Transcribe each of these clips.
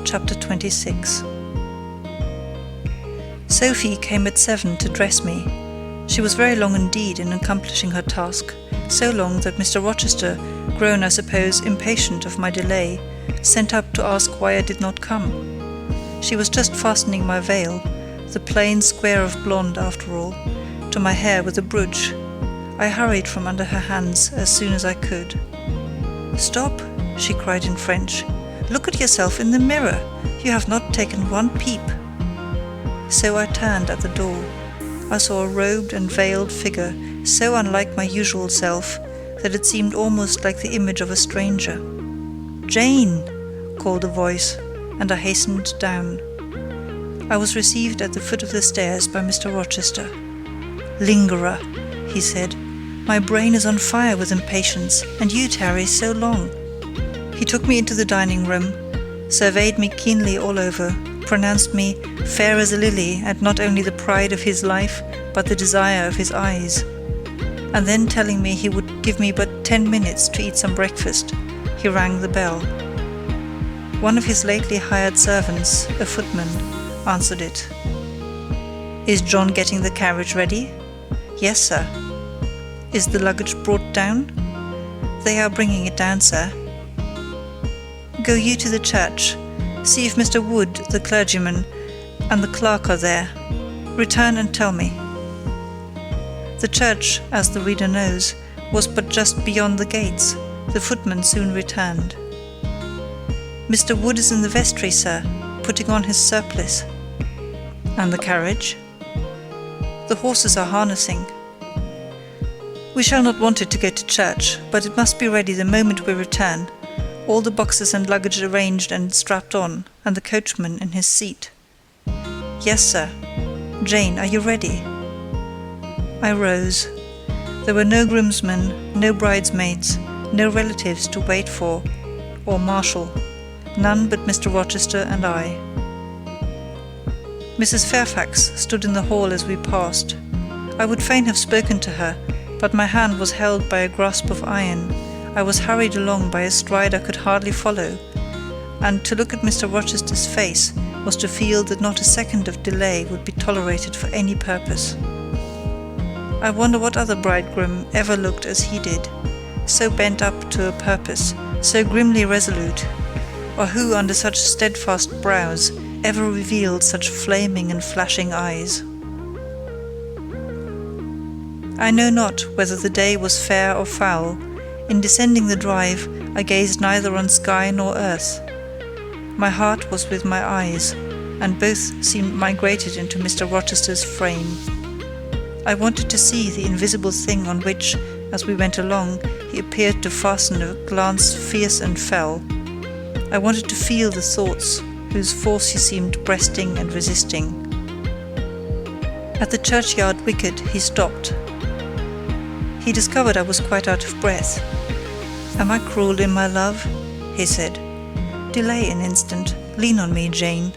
Chapter 26. Sophie came at 7 to dress me. She was very long indeed in accomplishing her task, so long that Mr. Rochester, grown, I suppose, impatient of my delay, sent up to ask why I did not come. She was just fastening my veil, the plain square of blonde after all, to my hair with a brooch. I hurried from under her hands as soon as I could. "Stop," she cried in French. "Look at yourself in the mirror. You have not taken one peep." So I turned at the door. I saw a robed and veiled figure so unlike my usual self that it seemed almost like the image of a stranger. "Jane!" called a voice, and I hastened down. I was received at the foot of the stairs by Mr. Rochester. "Lingerer," he said, "my brain is on fire with impatience, and you tarry so long." He took me into the dining room, surveyed me keenly all over, pronounced me fair as a lily, and not only the pride of his life, but the desire of his eyes. And then, telling me he would give me but 10 minutes to eat some breakfast, he rang the bell. One of his lately hired servants, a footman, answered it. "Is John getting the carriage ready?" "Yes, sir." "Is the luggage brought down?" "They are bringing it down, sir." "Go you to the church. See if Mr. Wood, the clergyman, and the clerk are there. Return and tell me." The church, as the reader knows, was but just beyond the gates. The footman soon returned. "Mr. Wood is in the vestry, sir, putting on his surplice." "And the carriage?" "The horses are harnessing." "We shall not want it to go to church, but it must be ready the moment we return. All the boxes and luggage arranged and strapped on, and the coachman in his seat." "Yes, sir. Jane, are you ready?" I rose. There were no groomsmen, no bridesmaids, no relatives to wait for, or marshal, none but Mr. Rochester and I. Mrs. Fairfax stood in the hall as we passed. I would fain have spoken to her, but my hand was held by a grasp of iron. I was hurried along by a stride I could hardly follow, and to look at Mr. Rochester's face was to feel that not a second of delay would be tolerated for any purpose. I wonder what other bridegroom ever looked as he did, so bent up to a purpose, so grimly resolute, or who under such steadfast brows ever revealed such flaming and flashing eyes. I know not whether the day was fair or foul. In descending the drive, I gazed neither on sky nor earth. My heart was with my eyes, and both seemed migrated into Mr. Rochester's frame. I wanted to see the invisible thing on which, as we went along, he appeared to fasten a glance fierce and fell. I wanted to feel the thoughts whose force he seemed breasting and resisting. At the churchyard wicket he stopped. He discovered I was quite out of breath. "Am I cruel in my love?" he said. "Delay an instant. Lean on me, Jane."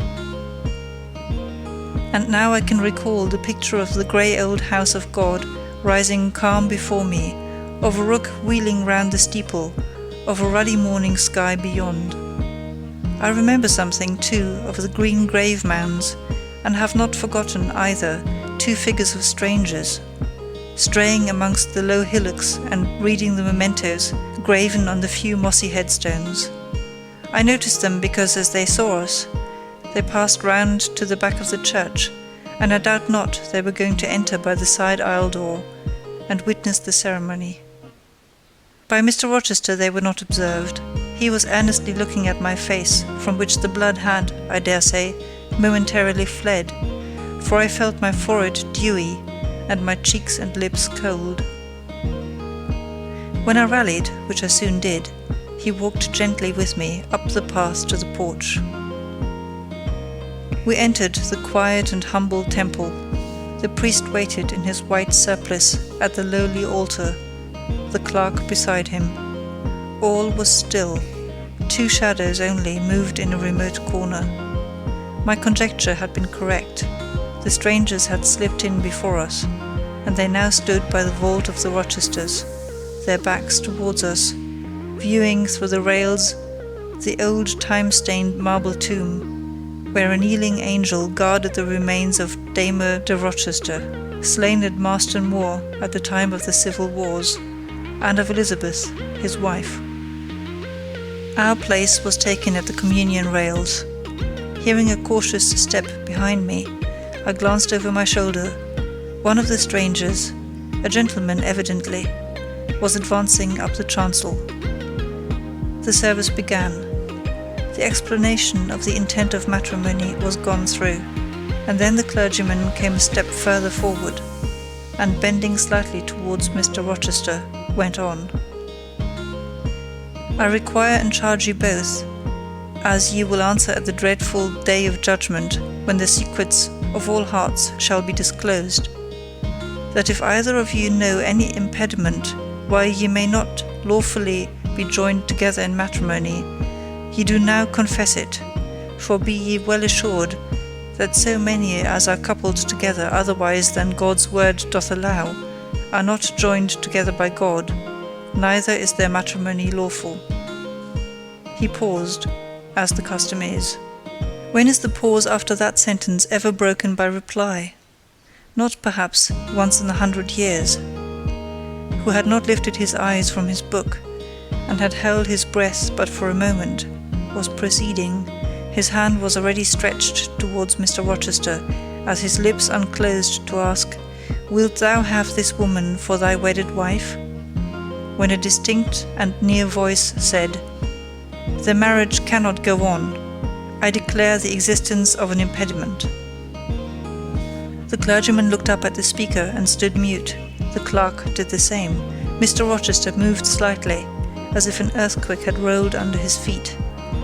And now I can recall the picture of the grey old house of God rising calm before me, of a rook wheeling round the steeple, of a ruddy morning sky beyond. I remember something, too, of the green grave mounds, and have not forgotten, either, 2 figures of strangers, straying amongst the low hillocks and reading the mementos graven on the few mossy headstones. I noticed them because, as they saw us, they passed round to the back of the church, and I doubt not they were going to enter by the side aisle door, and witness the ceremony. By Mr. Rochester they were not observed. He was earnestly looking at my face, from which the blood had, I dare say, momentarily fled, for I felt my forehead dewy, and my cheeks and lips cold. When I rallied, which I soon did, he walked gently with me up the path to the porch. We entered the quiet and humble temple. The priest waited in his white surplice at the lowly altar, the clerk beside him. All was still. 2 shadows only moved in a remote corner. My conjecture had been correct. The strangers had slipped in before us, and they now stood by the vault of the Rochesters, their backs towards us, viewing through the rails the old time-stained marble tomb, where a kneeling angel guarded the remains of Eyre de Rochester, slain at Marston Moor at the time of the civil wars, and of Elizabeth, his wife. Our place was taken at the communion rails. Hearing a cautious step behind me, I glanced over my shoulder. One of the strangers, a gentleman evidently, was advancing up the chancel. The service began. The explanation of the intent of matrimony was gone through, and then the clergyman came a step further forward, and bending slightly towards Mr. Rochester, went on. I require and charge you both, as ye will answer at the dreadful day of judgment, when the secrets of all hearts shall be disclosed, that if either of you know any impediment why ye may not lawfully be joined together in matrimony, ye do now confess it, for be ye well assured that so many as are coupled together otherwise than God's word doth allow, are not joined together by God, neither is their matrimony lawful. He paused, as the custom is. When is the pause after that sentence ever broken by reply? Not perhaps once in 100 years. Who had not lifted his eyes from his book, and had held his breath but for a moment, was proceeding. His hand was already stretched towards Mr. Rochester, as his lips unclosed to ask, "Wilt thou have this woman for thy wedded wife?" When a distinct and near voice said, "The marriage cannot go on. I declare the existence of an impediment." The clergyman looked up at the speaker and stood mute. The clerk did the same. Mr. Rochester moved slightly, as if an earthquake had rolled under his feet.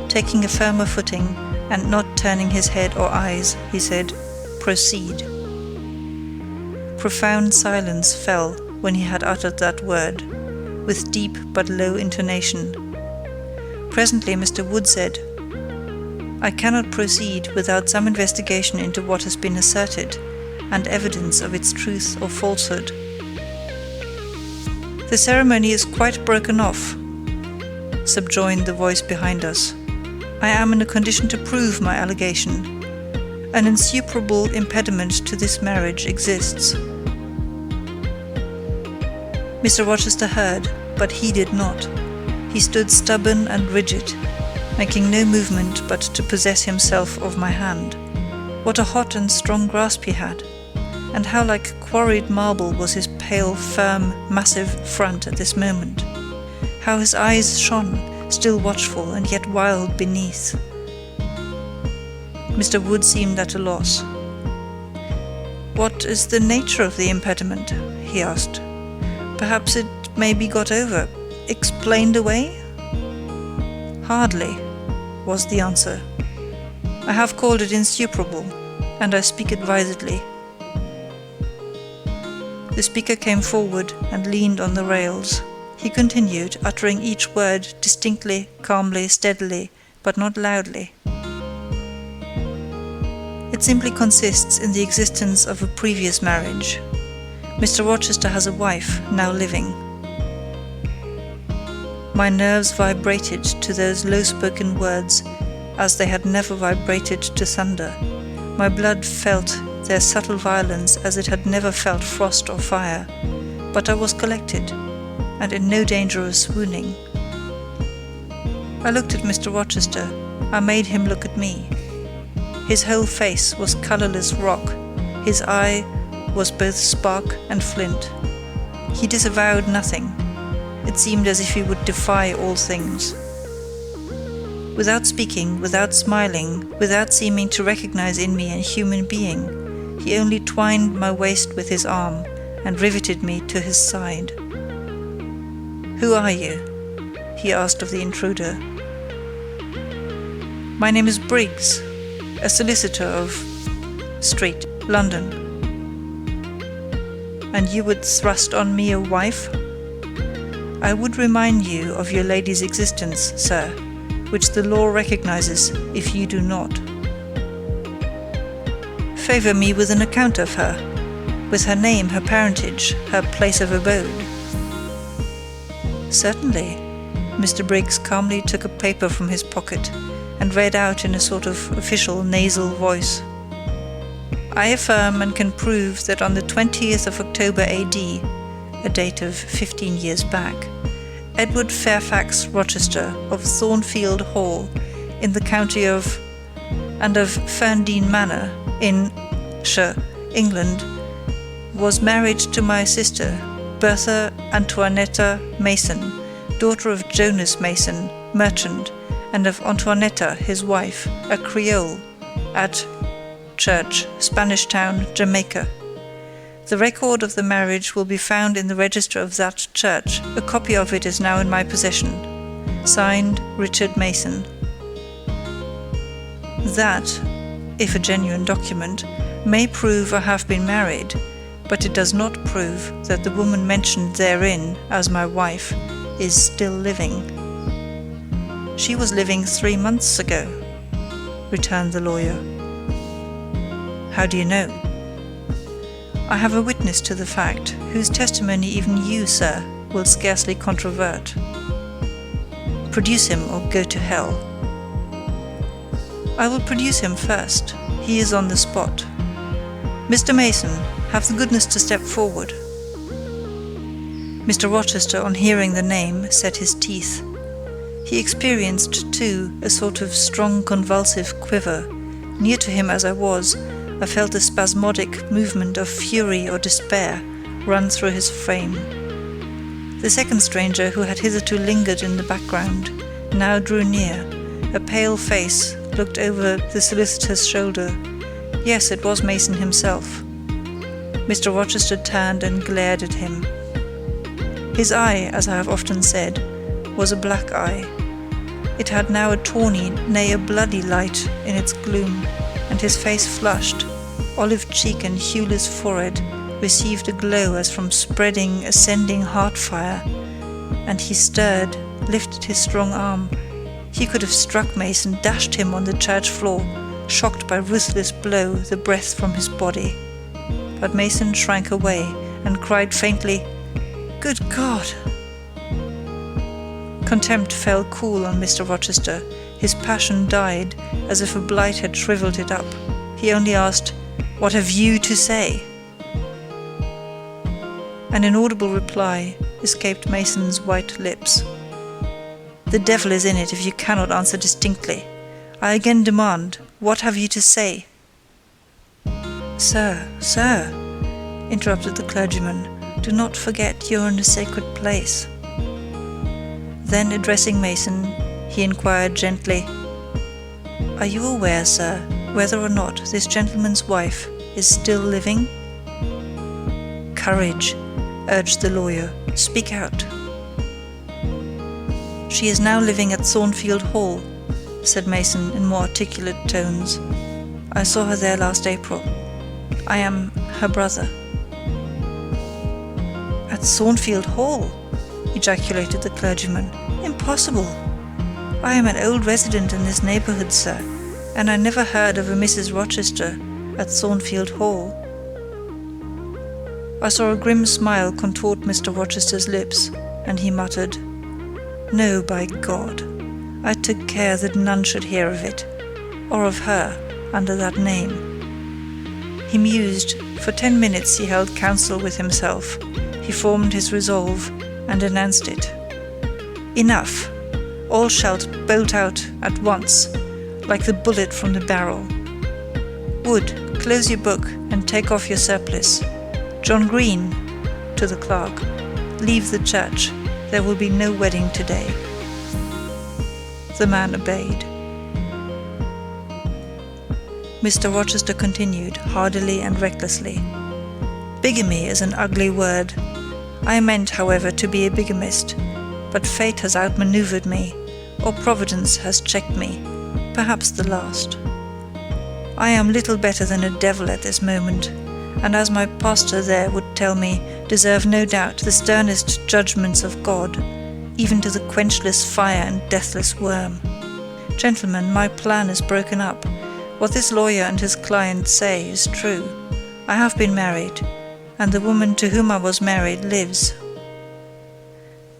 Taking a firmer footing, and not turning his head or eyes, he said, "Proceed." Profound silence fell when he had uttered that word, with deep but low intonation. Presently Mr. Wood said, "I cannot proceed without some investigation into what has been asserted, and evidence of its truth or falsehood." "The ceremony is quite broken off," subjoined the voice behind us. "I am in a condition to prove my allegation. An insuperable impediment to this marriage exists." Mr. Rochester heard, but heeded not. He stood stubborn and rigid, making no movement but to possess himself of my hand. What a hot and strong grasp he had, and how like quarried marble was his pale, firm, massive front at this moment. How his eyes shone, still watchful and yet wild beneath. Mr. Wood seemed at a loss. "What is the nature of the impediment?" he asked. "Perhaps it may be got over, explained away?" "Hardly," was the answer. "I have called it insuperable, and I speak advisedly." The speaker came forward and leaned on the rails. He continued, uttering each word distinctly, calmly, steadily, but not loudly. "It simply consists in the existence of a previous marriage. Mr. Rochester has a wife, now living." My nerves vibrated to those low-spoken words as they had never vibrated to thunder. My blood felt their subtle violence as it had never felt frost or fire, but I was collected, and in no danger of swooning. I looked at Mr. Rochester. I made him look at me. His whole face was colourless rock. His eye was both spark and flint. He disavowed nothing. It seemed as if he would defy all things. Without speaking, without smiling, without seeming to recognize in me a human being, he only twined my waist with his arm and riveted me to his side. "Who are you?" he asked of the intruder. "My name is Briggs, a solicitor of Street, London." "And you would thrust on me a wife?" "I would remind you of your lady's existence, sir, which the law recognizes if you do not." "Favour me with an account of her, with her name, her parentage, her place of abode." "Certainly. Mr. Briggs calmly took a paper from his pocket and read out in a sort of official nasal voice. I affirm and can prove that on the 20th of October AD, a date of 15 years back, Edward Fairfax Rochester of Thornfield Hall in the county of and of Ferndean Manor in shire, England, was married to my sister, Bertha Antoinetta Mason, daughter of Jonas Mason, merchant, and of Antoinetta, his wife, a Creole, at Church, Spanish Town, Jamaica. The record of the marriage will be found in the register of that church. A copy of it is now in my possession. Signed, Richard Mason. That, if a genuine document, may prove I have been married, but it does not prove that the woman mentioned therein as my wife is still living. She was living 3 months ago, returned the lawyer. How do you know? I have a witness to the fact, whose testimony even you, sir, will scarcely controvert. Produce him or go to hell. I will produce him first. He is on the spot. Mr. Mason, have the goodness to step forward. Mr. Rochester, on hearing the name, set his teeth. He experienced, too, a sort of strong convulsive quiver. Near to him as I was, I felt a spasmodic movement of fury or despair run through his frame. The second stranger, who had hitherto lingered in the background, now drew near. A pale face looked over the solicitor's shoulder. Yes, it was Mason himself. Mr. Rochester turned and glared at him. His eye, as I have often said, was a black eye. It had now a tawny, nay, a bloody light in its gloom, and his face flushed, olive cheek and hueless forehead received a glow as from spreading, ascending heart fire, and he stirred, lifted his strong arm. He could have struck Mason, dashed him on the church floor, shocked by ruthless blow the breath from his body. But Mason shrank away and cried faintly, "Good God!" Contempt fell cool on Mr. Rochester. His passion died, as if a blight had shriveled it up. He only asked, "What have you to say?" An inaudible reply escaped Mason's white lips. "The devil is in it if you cannot answer distinctly. I again demand, what have you to say?" "Sir, sir," interrupted the clergyman, "do not forget you are in a sacred place." Then, addressing Mason, he inquired gently, "Are you aware, sir, whether or not this gentleman's wife is still living?" "Courage," urged the lawyer. "Speak out." "She is now living at Thornfield Hall," said Mason in more articulate tones. "I saw her there last April. I am her brother." "At Thornfield Hall?" ejaculated the clergyman. "Impossible! I am an old resident in this neighbourhood, sir, and I never heard of a Mrs. Rochester at Thornfield Hall." I saw a grim smile contort Mr. Rochester's lips, and he muttered, "No, by God! I took care that none should hear of it, or of her, under that name." He mused. For 10 minutes he held counsel with himself. He formed his resolve, and announced it. "Enough! All shalt bolt out at once, like the bullet from the barrel. Wood, close your book, and take off your surplice. John Green," to the clerk, "leave the church. There will be no wedding today." The man obeyed. Mr. Rochester continued, hardily and recklessly, "Bigamy is an ugly word. I meant, however, to be a bigamist, but fate has outmanoeuvred me, or Providence has checked me, perhaps the last. I am little better than a devil at this moment, and as my pastor there would tell me, deserve no doubt the sternest judgments of God, even to the quenchless fire and deathless worm. Gentlemen, my plan is broken up. What this lawyer and his client say is true. I have been married, and the woman to whom I was married lives.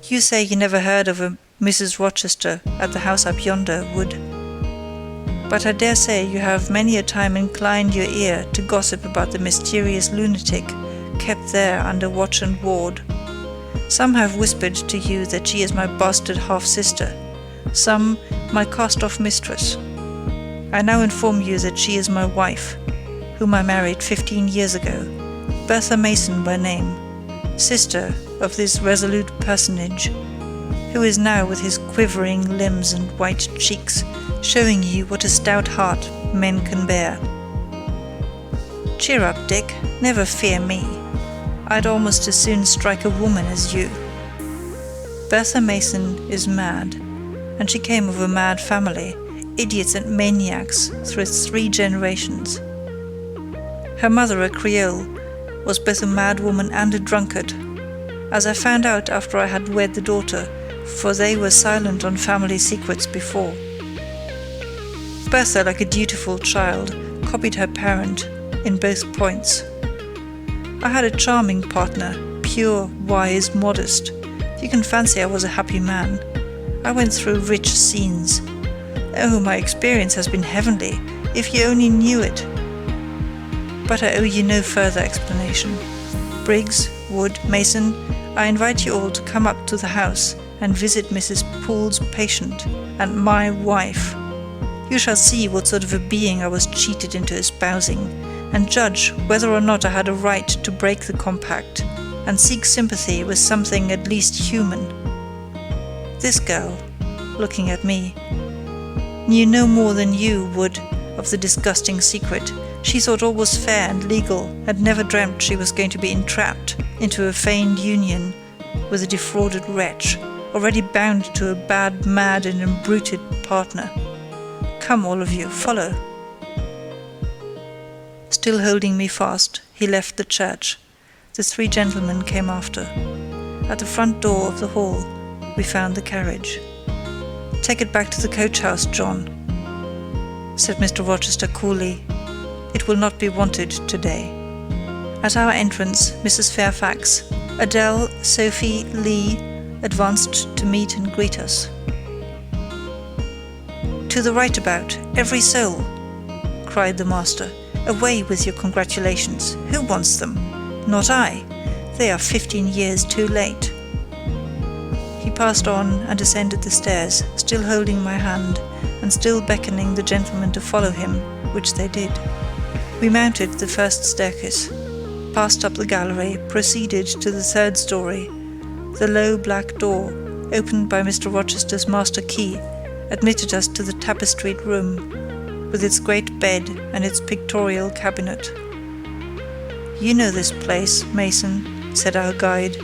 You say you never heard of a Mrs. Rochester at the house up yonder would. But I dare say you have many a time inclined your ear to gossip about the mysterious lunatic kept there under watch and ward. Some have whispered to you that she is my bastard half-sister, some my cast-off mistress. I now inform you that she is my wife, whom I married 15 years ago, Bertha Mason by name, sister of this resolute personage, who is now with his quivering limbs and white cheeks, showing you what a stout heart men can bear. Cheer up, Dick, never fear me. I'd almost as soon strike a woman as you. Bertha Mason is mad, and she came of a mad family, idiots and maniacs through 3 generations. Her mother, a Creole, was both a mad woman and a drunkard, as I found out after I had wed the daughter, for they were silent on family secrets before. Bertha, like a dutiful child, copied her parent in both points. I had a charming partner, pure, wise, modest. You can fancy I was a happy man. I went through rich scenes. Oh, my experience has been heavenly, if you only knew it. But I owe you no further explanation. Briggs, Wood, Mason, I invite you all to come up to the house and visit Mrs. Poole's patient and my wife. You shall see what sort of a being I was cheated into espousing, and judge whether or not I had a right to break the compact and seek sympathy with something at least human. This girl, looking at me, knew no more than you would of the disgusting secret. She thought all was fair and legal, and never dreamt she was going to be entrapped into a feigned union with a defrauded wretch, already bound to a bad, mad, and embruted partner. Come, all of you, follow. Still holding me fast, he left the church. The 3 gentlemen came after. At the front door of the hall, we found the carriage. "Take it back to the coach-house, John," said Mr. Rochester coolly. "It will not be wanted today." At our entrance, Mrs. Fairfax, Adele, Sophie, Lee advanced to meet and greet us. "To the right about, every soul!" cried the master. "Away with your congratulations. Who wants them? Not I. They are 15 years too late." He passed on and ascended the stairs, still holding my hand, and still beckoning the gentlemen to follow him, which they did. We mounted the first staircase, passed up the gallery, proceeded to the 3rd story. The low black door, opened by Mr. Rochester's master key, admitted us to the tapestried room, with its great bed and its pictorial cabinet. "You know this place, Mason," said our guide.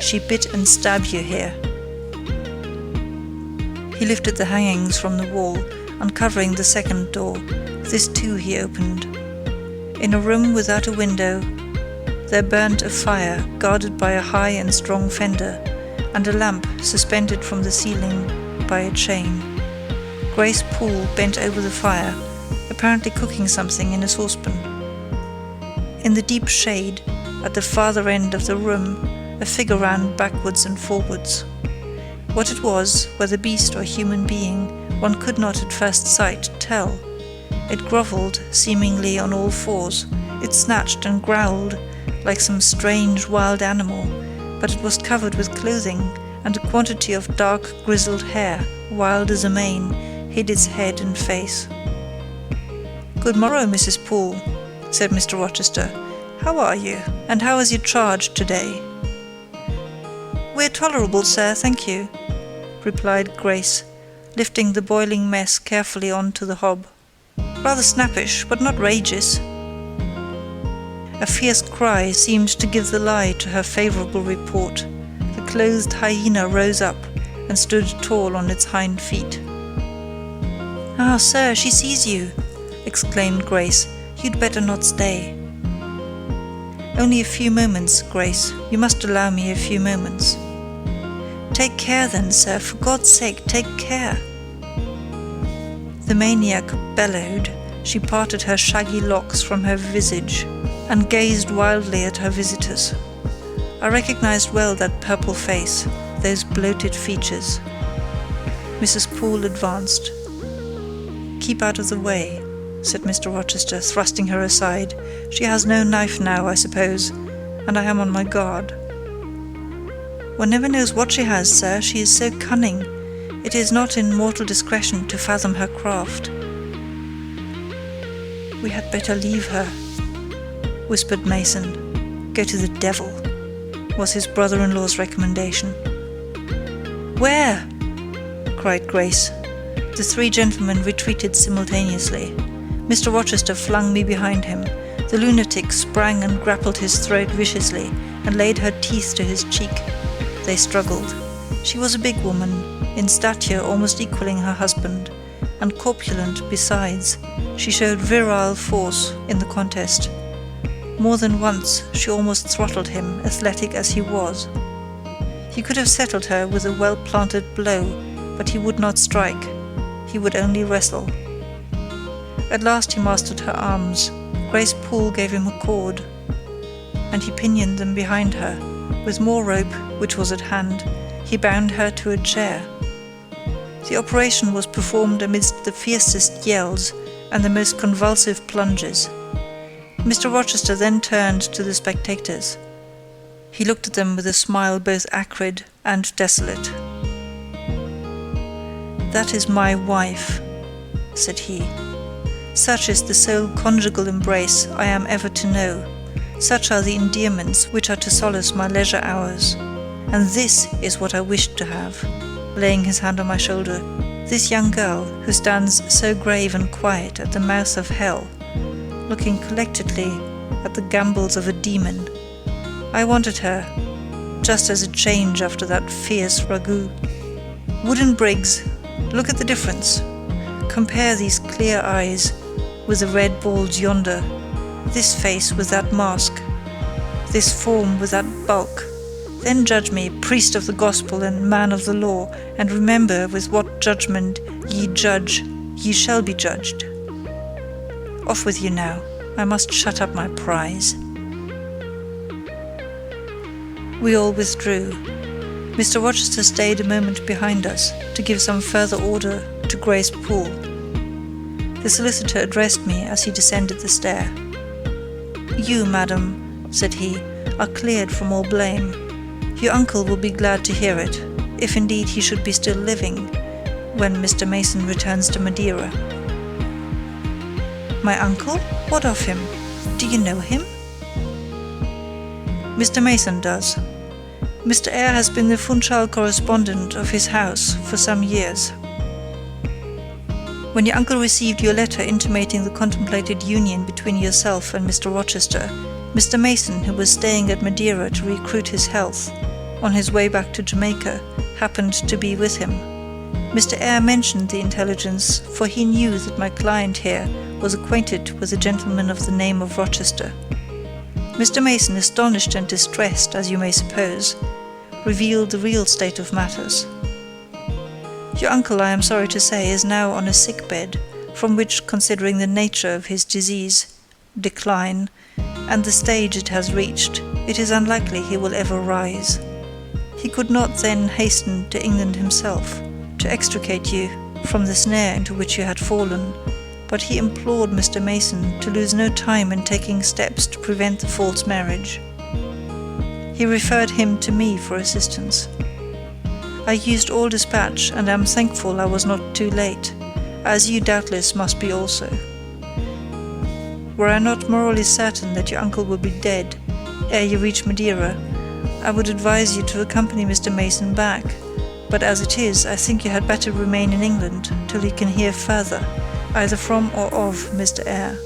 "She bit and stabbed you here." He lifted the hangings from the wall, uncovering the 2nd door. This too he opened. In a room without a window, there burnt a fire guarded by a high and strong fender, and a lamp suspended from the ceiling by a chain. Grace Poole bent over the fire, apparently cooking something in a saucepan. In the deep shade, at the farther end of the room, a figure ran backwards and forwards. What it was, whether beast or human being, one could not at first sight tell. It grovelled, seemingly on all fours. It snatched and growled like some strange wild animal, but it was covered with clothing, and a quantity of dark grizzled hair, wild as a mane, hid its head and face. "Good morrow, Mrs. Poole," said Mr. Rochester. "How are you, and how is your charge today?" "We're tolerable, sir, thank you," replied Grace, lifting the boiling mess carefully on to the hob. "Rather snappish, but not rageous." A fierce cry seemed to give the lie to her favourable report. The clothed hyena rose up and stood tall on its hind feet. "Ah, sir, she sees you," exclaimed Grace. "You'd better not stay." "Only a few moments, Grace. You must allow me a few moments." "Take care then, sir, for God's sake, take care." The maniac bellowed. She parted her shaggy locks from her visage and gazed wildly at her visitors. I recognized well that purple face, those bloated features. Mrs. Poole advanced. "Keep out of the way," said Mr. Rochester, thrusting her aside. "She has no knife now, I suppose, and I am on my guard." "One never knows what she has, sir. She is so cunning. It is not in mortal discretion to fathom her craft." "We had better leave her," whispered Mason. "Go to the devil," was his brother-in-law's recommendation. "Where?" cried Grace. The three gentlemen retreated simultaneously. Mr. Rochester flung me behind him. The lunatic sprang and grappled his throat viciously, and laid her teeth to his cheek. They struggled. She was a big woman, in stature almost equaling her husband, and corpulent besides. She showed virile force in the contest. More than once she almost throttled him, athletic as he was. He could have settled her with a well-planted blow, but he would not strike. He would only wrestle. At last he mastered her arms. Grace Poole gave him a cord, and he pinioned them behind her. With more rope, which was at hand, he bound her to a chair. The operation was performed amidst the fiercest yells and the most convulsive plunges. Mr. Rochester then turned to the spectators. He looked at them with a smile both acrid and desolate. "That is my wife," said he. "Such is the sole conjugal embrace I am ever to know. Such are the endearments which are to solace my leisure hours. And this is what I wished to have," laying his hand on my shoulder, "this young girl who stands so grave and quiet at the mouth of hell, looking collectedly at the gambols of a demon. I wanted her, just as a change after that fierce ragout. Wooden Briggs, look at the difference. Compare these clear eyes with the red balls yonder, this face with that mask, this form with that bulk. Then judge me, priest of the gospel and man of the law, and remember with what judgment ye judge, ye shall be judged. Off with you now. I must shut up my prize." We all withdrew. Mr. Rochester stayed a moment behind us to give some further order to Grace Poole. The solicitor addressed me as he descended the stair. "You, madam," said he, "are cleared from all blame. Your uncle will be glad to hear it, if indeed he should be still living, when Mr. Mason returns to Madeira." "My uncle? What of him? Do you know him?" "Mr. Mason does. Mr. Eyre has been the Funchal correspondent of his house for some years. When your uncle received your letter intimating the contemplated union between yourself and Mr. Rochester, Mr. Mason, who was staying at Madeira to recruit his health, on his way back to Jamaica, happened to be with him. Mr. Eyre mentioned the intelligence, for he knew that my client here was acquainted with a gentleman of the name of Rochester. Mr. Mason, astonished and distressed, as you may suppose, revealed the real state of matters. Your uncle, I am sorry to say, is now on a sick bed, from which, considering the nature of his disease, decline, and the stage it has reached, it is unlikely he will ever rise. He could not then hasten to England himself, to extricate you from the snare into which you had fallen, but he implored Mr. Mason to lose no time in taking steps to prevent the false marriage. He referred him to me for assistance. I used all dispatch, and am thankful I was not too late, as you doubtless must be also. Were I not morally certain that your uncle will be dead ere you reach Madeira, I would advise you to accompany Mr. Mason back, but as it is, I think you had better remain in England till you can hear further, either from or of Mr. Eyre.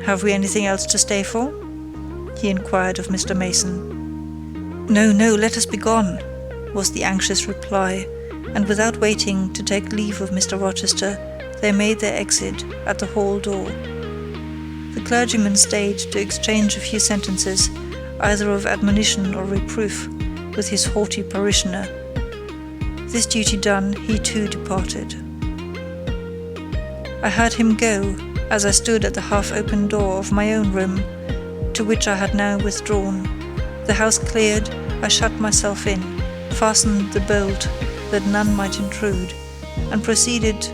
Have we anything else to stay for? He inquired of Mr. Mason. No, no, let us be gone, was the anxious reply, and without waiting to take leave of Mr. Rochester, they made their exit at the hall door. The clergyman stayed to exchange a few sentences, either of admonition or reproof, with his haughty parishioner. This duty done, he too departed. I heard him go, as I stood at the half-open door of my own room, to which I had now withdrawn. The house cleared, I shut myself in, fastened the bolt, that none might intrude, and proceeded,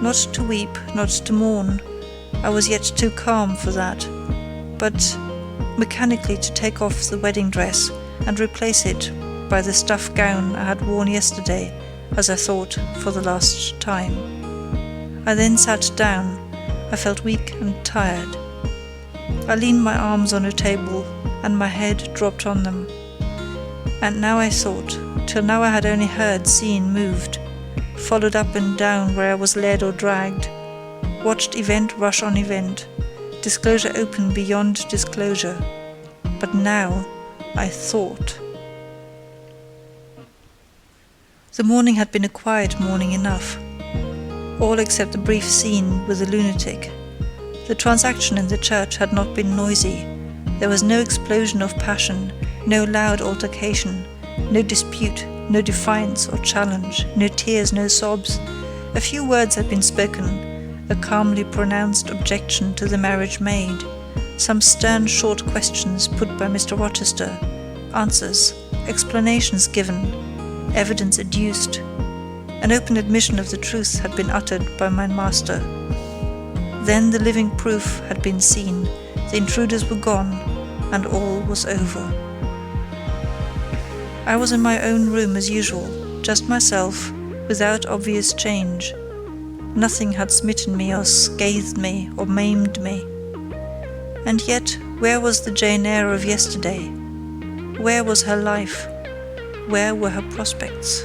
not to weep, not to mourn, I was yet too calm for that, but mechanically to take off the wedding dress and replace it by the stuff gown I had worn yesterday, as I thought, for the last time. I then sat down. I felt weak and tired. I leaned my arms on a table, and my head dropped on them. And now I thought, till now I had only heard, seen, moved, followed up and down where I was led or dragged, watched event rush on event, disclosure open beyond disclosure. But now I thought. The morning had been a quiet morning enough, all except the brief scene with the lunatic. The transaction in the church had not been noisy. There was no explosion of passion, no loud altercation, no dispute, no defiance or challenge, no tears, no sobs. A few words had been spoken, a calmly pronounced objection to the marriage made, some stern short questions put by Mr. Rochester, answers, explanations given, evidence adduced. An open admission of the truth had been uttered by my master. Then the living proof had been seen, the intruders were gone, and all was over. I was in my own room as usual, just myself, without obvious change. Nothing had smitten me or scathed me or maimed me. And yet, where was the Jean'Eyre of yesterday? Where was her life? Where were her prospects?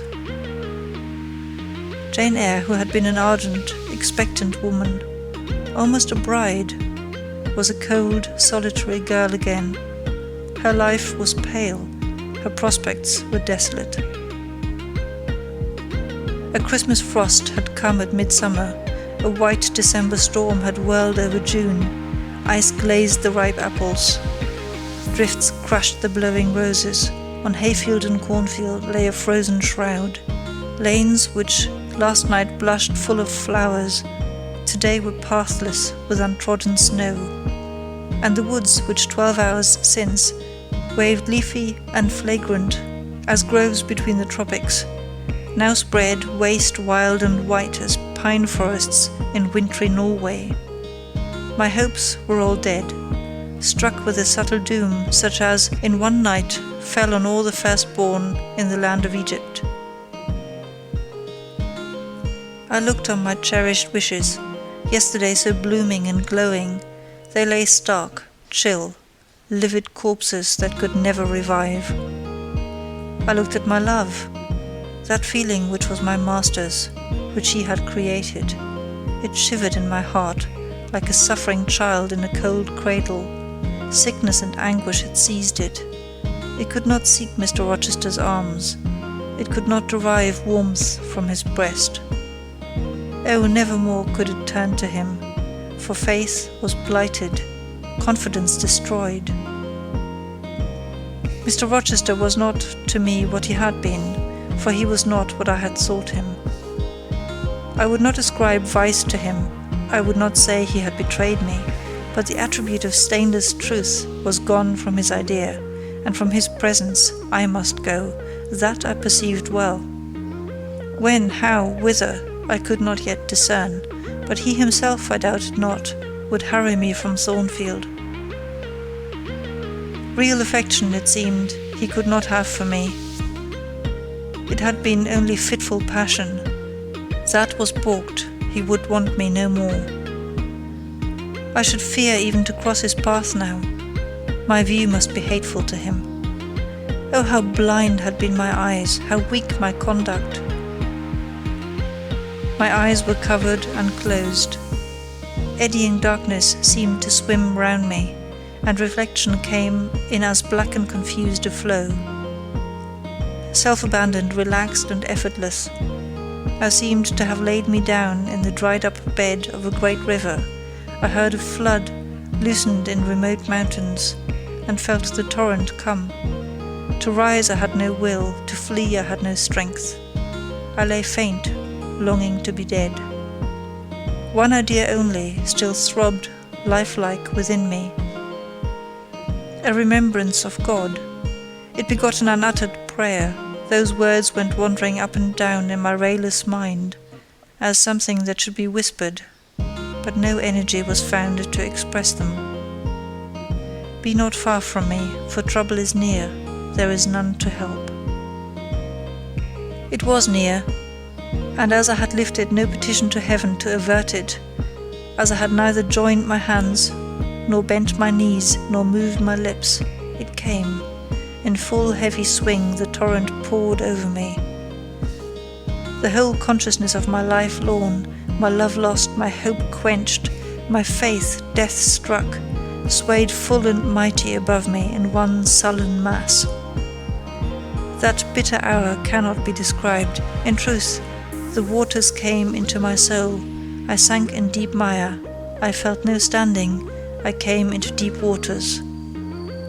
Jane Eyre, who had been an ardent, expectant woman, almost a bride, was a cold, solitary girl again. Her life was pale, her prospects were desolate. A Christmas frost had come at midsummer, a white December storm had whirled over June, ice glazed the ripe apples, drifts crushed the blowing roses, on hayfield and cornfield lay a frozen shroud. Lanes which last night blushed full of flowers, today were pathless with untrodden snow, and the woods which 12 hours since waved leafy and flagrant as groves between the tropics, now spread waste wild and white as pine forests in wintry Norway. My hopes were all dead, struck with a subtle doom such as in one night fell on all the firstborn in the land of Egypt. I looked on my cherished wishes, yesterday so blooming and glowing. They lay stark, chill, livid corpses that could never revive. I looked at my love, that feeling which was my master's, which he had created. It shivered in my heart, like a suffering child in a cold cradle. Sickness and anguish had seized it. It could not seek Mr. Rochester's arms. It could not derive warmth from his breast. Oh, nevermore could it turn to him, for faith was blighted, confidence destroyed. Mr. Rochester was not to me what he had been, for he was not what I had thought him. I would not ascribe vice to him, I would not say he had betrayed me, but the attribute of stainless truth was gone from his idea, and from his presence I must go. That I perceived well. When, how, whither, I could not yet discern, but he himself, I doubted not, would hurry me from Thornfield. Real affection, it seemed, he could not have for me. It had been only fitful passion. That was balked, he would want me no more. I should fear even to cross his path now. My view must be hateful to him. Oh, how blind had been my eyes, how weak my conduct. My eyes were covered and closed. Eddying darkness seemed to swim round me, and reflection came in as black and confused a flow. Self-abandoned, relaxed and effortless, I seemed to have laid me down in the dried-up bed of a great river. I heard a flood, loosened in remote mountains, and felt the torrent come. To rise I had no will, to flee I had no strength. I lay faint, longing to be dead. One idea only still throbbed lifelike within me, a remembrance of God. It begot an unuttered prayer, Those words went wandering up and down in my rayless mind, as something that should be whispered, but no energy was found to express them. Be not far from me, for trouble is near, there is none to help. It was near, and as I had lifted no petition to heaven to avert it, as I had neither joined my hands, nor bent my knees, nor moved my lips, it came. In full heavy swing the torrent poured over me. The whole consciousness of my life lorn, my love lost, my hope quenched, my faith death struck, swayed full and mighty above me in one sullen mass. That bitter hour cannot be described. In truth, the waters came into my soul. I sank in deep mire. I felt no standing. I came into deep waters.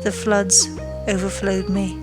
The floods overflowed me.